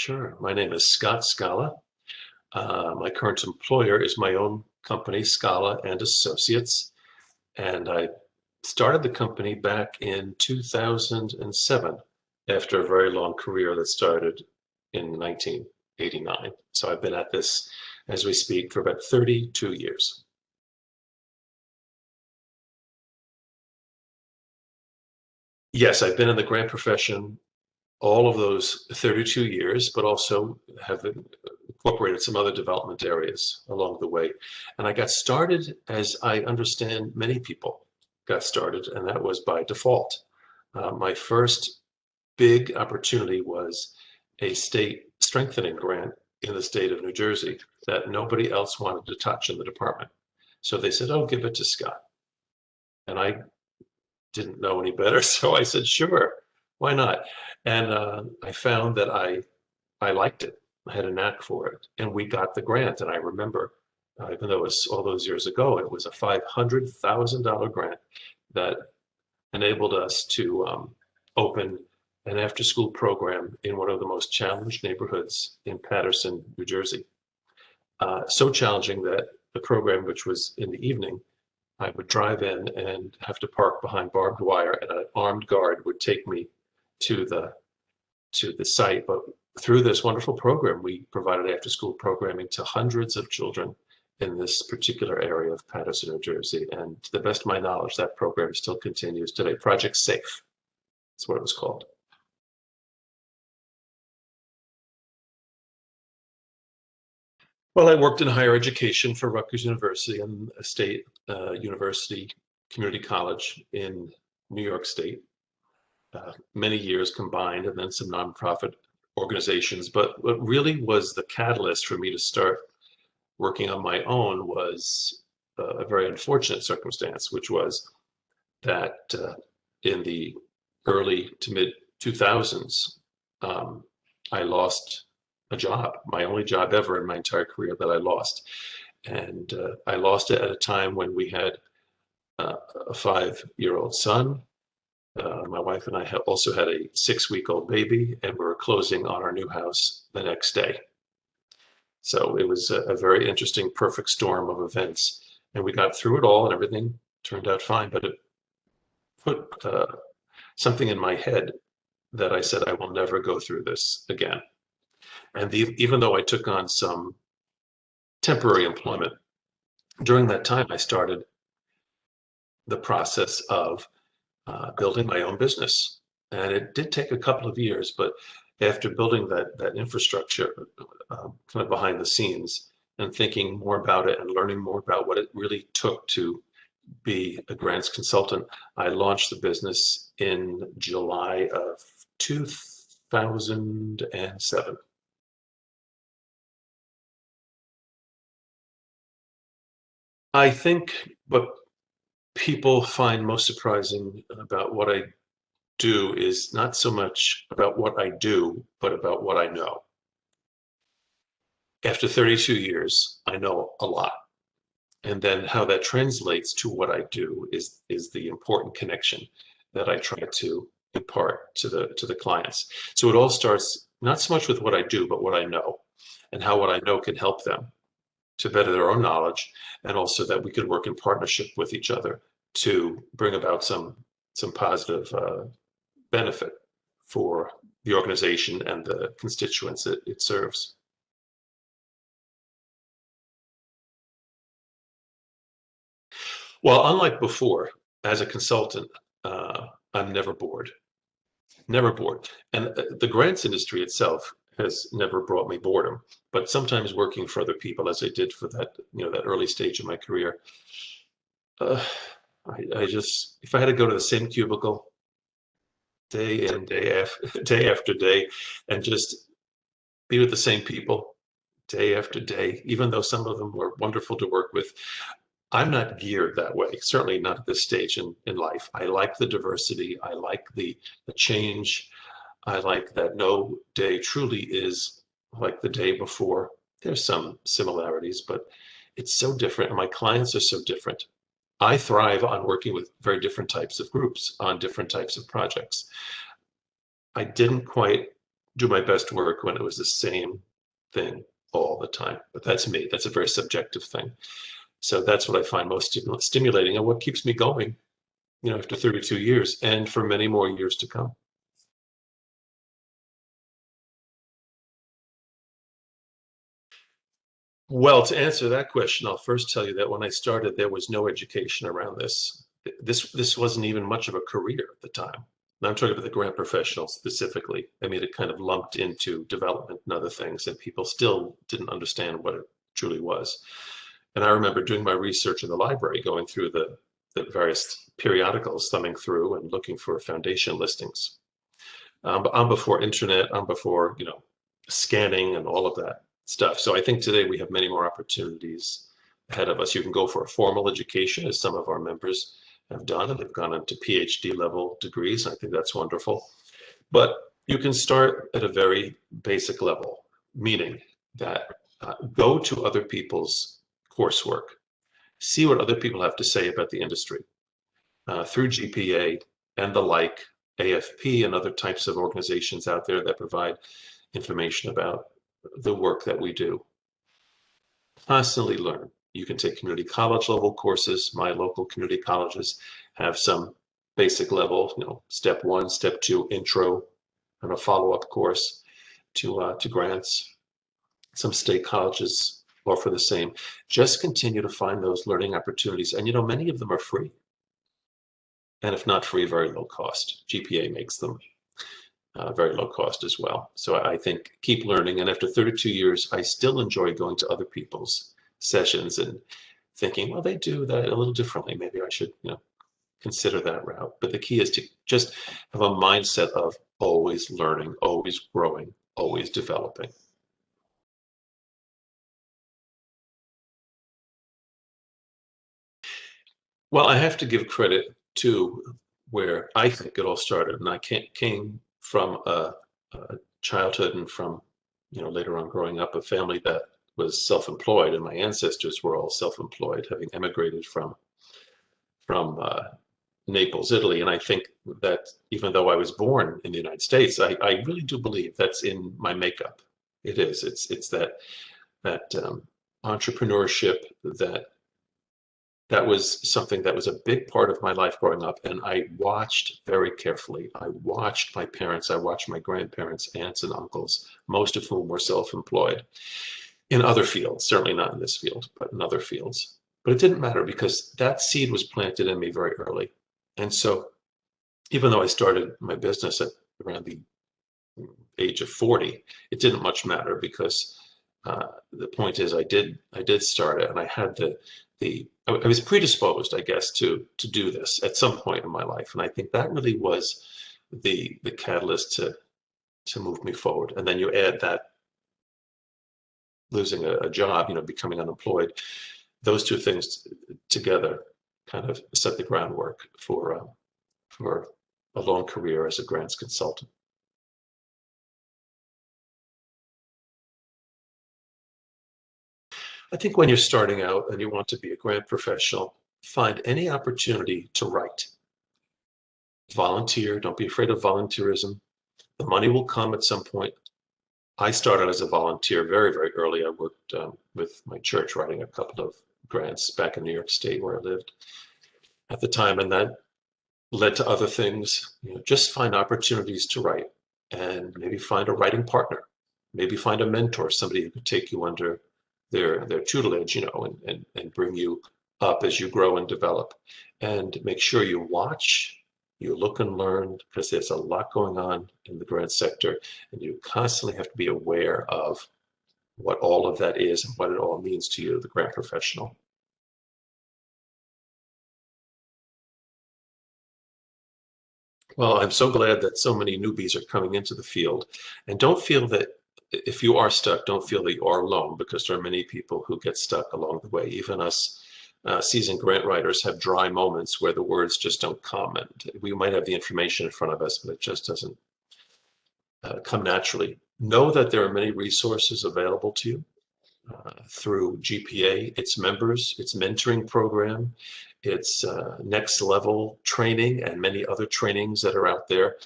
Sure. My name is Scot Scala. My current employer is my own company, Scala and Associates, and I started the company back in 2007 after a very long career that started in 1989. So I've been at this as we speak for about 32 years. Yes, I've been in the grant profession all of those 32 years, but also have incorporated some other development areas along the way. And I got started, as I understand many people got started, and that was by default. My first big opportunity was a state strengthening grant in the state of New Jersey that nobody else wanted to touch in the department. So they said, "Oh, give it to Scott." And I didn't know any better, so I said, "Sure, why not?" And I found that I liked it. I had a knack for it, and we got the grant. And I remember, even though it was all those years ago, it was a $500,000 grant that enabled us to open an after-school program in one of the most challenged neighborhoods in Paterson, New Jersey. So challenging that the program, which was in the evening, I would drive in and have to park behind barbed wire, and an armed guard would take me to the site. But through this wonderful program, we provided after-school programming to hundreds of children in this particular area of Paterson, New Jersey. And to the best of my knowledge, that program still continues today. Project Safe, that's what it was called. Well, I worked in higher education for Rutgers University and a state university community college in New York State. Many years combined, and then some nonprofit organizations. But what really was the catalyst for me to start working on my own was a very unfortunate circumstance, which was that in the early to mid 2000s, I lost a job, my only job ever in my entire career that I lost. And I lost it at a time when we had a 5-year-old son. My wife and I also had a 6-week-old baby, and we were closing on our new house the next day. So it was a very interesting, perfect storm of events. And we got through it all, and everything turned out fine. But it put something in my head that I said, I will never go through this again. And even though I took on some temporary employment, during that time, I started the process of building my own business. And it did take a couple of years, but after building that infrastructure kind of behind the scenes and thinking more about it and learning more about what it really took to be a grants consultant, I launched the business in July of 2007. I think what people find most surprising about what I do is not so much about what I do, but about what I know. After 32 years, I know a lot. And then how that translates to what I do is the important connection that I try to impart to the clients. So it all starts not so much with what I do, but what I know, and how what I know can help them to better their own knowledge, and also that we could work in partnership with each other to bring about some positive benefit for the organization and the constituents it serves. Well, unlike before, as a consultant, I'm never bored, never bored. And the grants industry itself has never brought me boredom, but sometimes working for other people, as I did for that, that early stage of my career, uh, I just, if I had to go to the same cubicle day in, day after day, and just be with the same people day after day, even though some of them were wonderful to work with, I'm not geared that way, certainly not at this stage in life. I like the diversity. I like the change. I like that no day truly is like the day before. There's some similarities, but it's so different. And my clients are so different. I thrive on working with very different types of groups on different types of projects. I didn't quite do my best work when it was the same thing all the time. But that's me. That's a very subjective thing. So that's what I find most stimulating and what keeps me going, after 32 years and for many more years to come. Well, to answer that question, I'll first tell you that when I started, there was no education around this. This wasn't even much of a career at the time. And I'm talking about the grant professionals specifically. I mean, it kind of lumped into development and other things, and people still didn't understand what it truly was. And I remember doing my research in the library, going through the various periodicals, thumbing through and looking for foundation listings. But I'm before internet, I'm before, scanning and all of that stuff. So I think today we have many more opportunities ahead of us. You can go for a formal education, as some of our members have done, and they've gone into PhD level degrees. I think that's wonderful. But you can start at a very basic level, meaning that go to other people's coursework, see what other people have to say about the industry through GPA and the like, AFP and other types of organizations out there that provide information about the work that we do. Constantly learn. You can take community college level courses. My local community colleges have some basic level, step 1, step 2 intro, and a follow-up course to grants. Some state colleges offer the same. Just continue to find those learning opportunities, and many of them are free, and if not free, very low cost. GPA makes them very low cost as well. So I think keep learning. And after 32 years, I still enjoy going to other people's sessions and thinking, well, they do that a little differently. Maybe I should, consider that route. But the key is to just have a mindset of always learning, always growing, always developing. Well, I have to give credit to where I think it all started. And I came from a childhood and from, later on growing up, a family that was self-employed, and my ancestors were all self-employed, having emigrated from Naples, Italy. And I think that even though I was born in the United States, I really do believe that's in my makeup. It is. It's that entrepreneurship that was something that was a big part of my life growing up, and I watched very carefully. I watched my parents, I watched my grandparents, aunts and uncles, most of whom were self-employed in other fields, certainly not in this field, but in other fields. But it didn't matter because that seed was planted in me very early. And so even though I started my business at around the age of 40, it didn't much matter because the point is I did start it, and I had I was predisposed, I guess, to do this at some point in my life. And I think that really was the catalyst to move me forward. And then you add that losing a job, becoming unemployed, those two things together kind of set the groundwork for a long career as a grants consultant. I think when you're starting out and you want to be a grant professional, find any opportunity to write. Volunteer, don't be afraid of volunteerism. The money will come at some point. I started as a volunteer very, very early. I worked with my church writing a couple of grants back in New York State where I lived at the time, and that led to other things. Just find opportunities to write and maybe find a writing partner. Maybe find a mentor, somebody who could take you under their tutelage, and bring you up as you grow and develop. And make sure you watch, you look and learn, because there's a lot going on in the grant sector, and you constantly have to be aware of what all of that is and what it all means to you, the grant professional. Well, I'm so glad that so many newbies are coming into the field. And don't feel that if you are stuck, don't feel that you are alone, because there are many people who get stuck along the way. Even us seasoned grant writers have dry moments where the words just don't come. And we might have the information in front of us, but it just doesn't come naturally. Know that there are many resources available to you through GPA, its members, its mentoring program, its next level training, and many other trainings that are out there,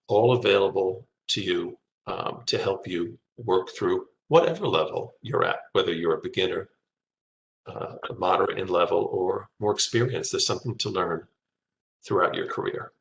all available to you to help you work through whatever level you're at, whether you're a beginner, moderate in level, or more experienced. There's something to learn throughout your career.